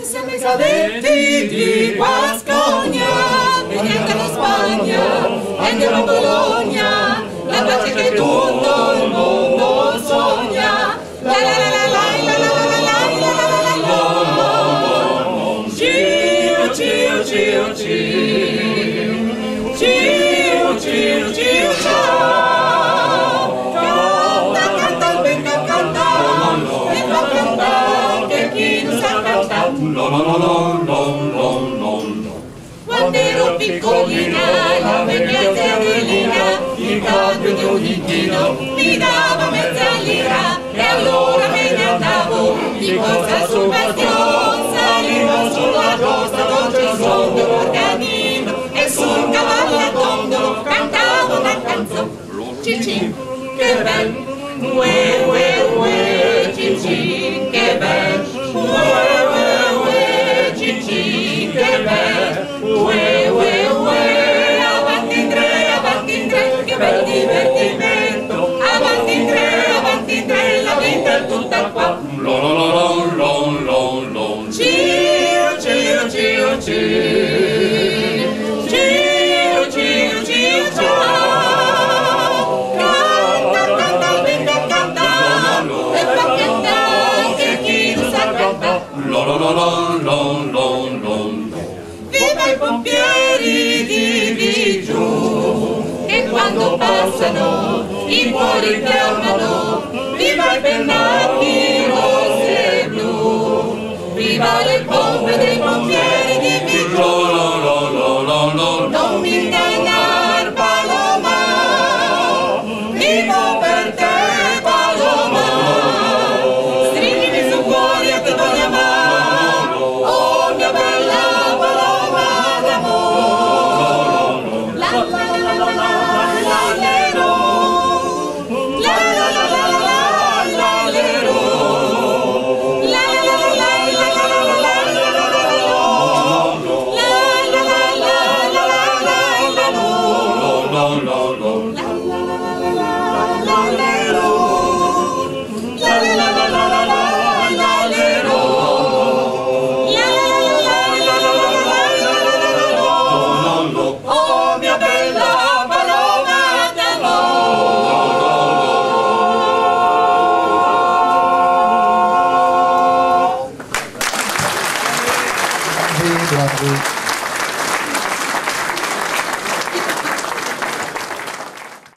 Siamo i cadetti di Guascogna, veniamo dalla Spagna, andiamo a Bologna, la pace che tutto il mondo sogna. La la la la la la la la la la la la. Cio, cio, cio, cio, cio, cio, cio, ciao. Canta, canta, il vento canta, e fa cantare che chi non sa cantare. Quando ero piccolina, la mia zerellina, il cambio di un inchino mi dava mezza lira, e allora me ne andavo di corsa sul bastion, salivo sulla costa dolce il suono dell'organino, e sul cavallo a tondolo cantavo una canzone. Cicci, che bel, ue ue ue, Cicci, che bel, ue ue ue, Cicci, che bel, ue ue ue, avanti in tre, che bel divertimento, avanti in tre, la vita è tutta qua. Cio, cio, cio, cio, cio, cio, cio, ciao. Canta, canta, il vento canta, e fa cantare che chi non sa cantare. Viva i pompieri di Digiù, che quando passano i cuori chiamano, viva i pennacchi rosse e blu, viva le